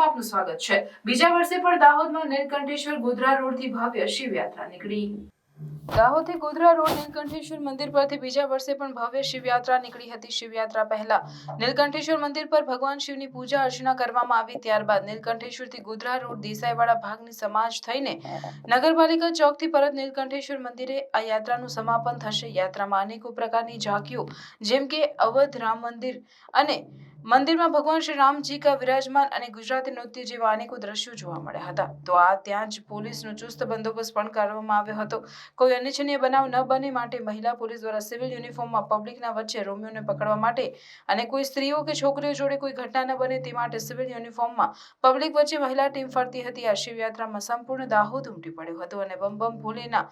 ન્યૂઝમાં આપનું સ્વાગત છે। બીજા વર્ષે પણ દાહોદમાં નીલકંઠેશ્વર ગોધરા રોડથી ભવ્ય શિવયાત્રા નીકળી। દાહોદથી ગોધરા રોડ નીલકંઠેશ્વર મંદિર પરથી બીજા વર્ષે પણ ભવ્ય શિવયાત્રા નીકળી હતી। શિવયાત્રા પહેલા નીલકંઠેશ્વર મંદિર પર ભગવાન શિવની પૂજા અર્ચના કરવામાં આવી। ત્યારબાદ નીલકંઠેશ્વરથી ગોધરા રોડ દેસાઈવાડા ભાગની સમાજ થઈને નગરપાલિકા ચોકથી પરત નીલકંઠેશ્વર મંદિરે આ યાત્રાનું સમાપન થશે। યાત્રામાં અનેકો પ્રકારની ઝાંકીઓ જેમ કે અવધ રામ મંદિર અને મંદિરમાં ભગવાન શ્રી રામજી કા વિરાજમાન અને ગુજરાતી નૃત્ય જેવા અનેકો દ્રશ્યો જોવા મળ્યા હતા। તો આ ત્યાં જ પોલીસનો ચુસ્ત બંદોબસ્ત પણ કરવામાં આવ્યો હતો। કોઈ અનિચ્છનીય બનાવ ન બને માટે મહિલા પોલીસ દ્વારા સિવિલ યુનિફોર્મમાં પબ્લિકના વચ્ચે રોમિયોને પકડવા માટે અને કોઈ સ્ત્રીઓ કે છોકરીઓ જોડે કોઈ ઘટના ન બને તે માટે સિવિલ યુનિફોર્મમાં પબ્લિક વચ્ચે મહિલા ટીમ ફરતી હતી। આ શિવયાત્રામાં સંપૂર્ણ દાહોદ ઉમટી પડ્યું હતું અને બમ બમ ભોલેના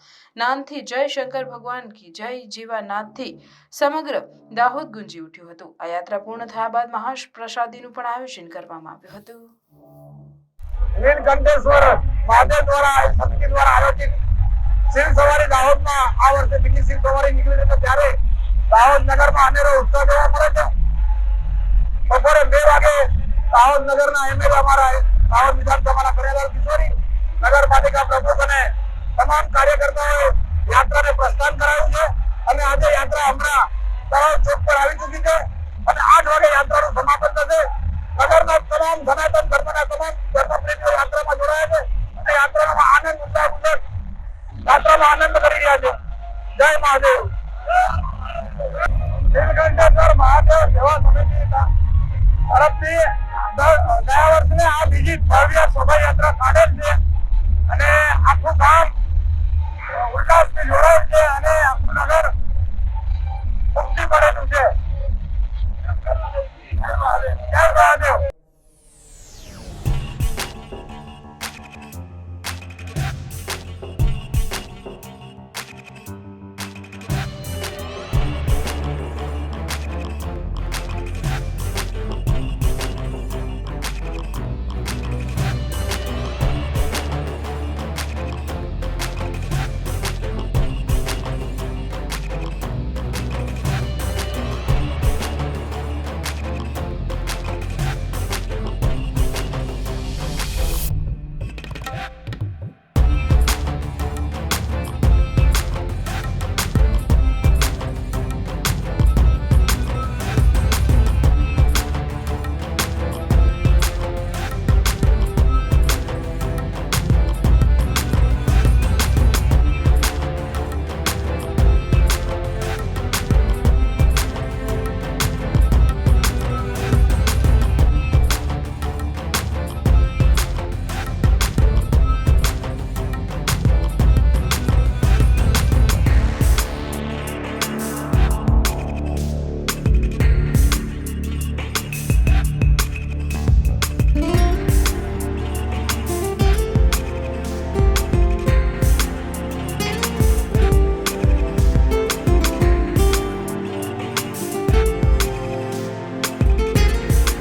નાદથી જય શંકર ભગવાન કી જય જેવા નાદથી સમગ્ર દાહોદ ગુંજી ઉઠ્યું હતું। આ યાત્રા પૂર્ણ થયા બાદ મહાપ્રસાદીનું પણ આયોજન કરવામાં આવ્યું હતું। નીલકંઠેશ્વર મહાદેવ દ્વારા સમિતિ દ્વારા આયોજિત શિવ સવારી દાહોદમાં આ વર્ષે બીજી શિવ સવારી નીકળી છે ત્યારે દાહોદ નગરમાં અનેરો ઉત્સાહ જોવા મળે છે। બપોરે 2 વાગે દાહોદ નગરના એમએલએ અમારા દાહોદ વિધાનસભાના કરેલાલ કિશોરી નગરપાલિકા પ્રમુખ અને તમામ કાર્યકર્તાઓએ યાત્રાને પ્રસ્થાન કરાવ્યું છે અને આજે યાત્રા હમણાં દાહોદ ચોક પર આવી ચૂકી છે અને 8 વાગે યાત્રાનું સમાપન થશે। નગરના તમામ સનાતન ધર્મના તમામ ધર્મપ્રેમીઓ યાત્રામાં જોડાયા છે અને યાત્રામાં આનંદ ઉલ્લાસ યાત્રામાં આનંદ કરી રહ્યા છે। જય મહાદેવ। નીલકંઠેશ્વર મહાદેવ સેવા સમિતિ તરફથી ગયા વર્ષે આ બીજી ભવ્ય શોભાયાત્રા કાઢેલ છે।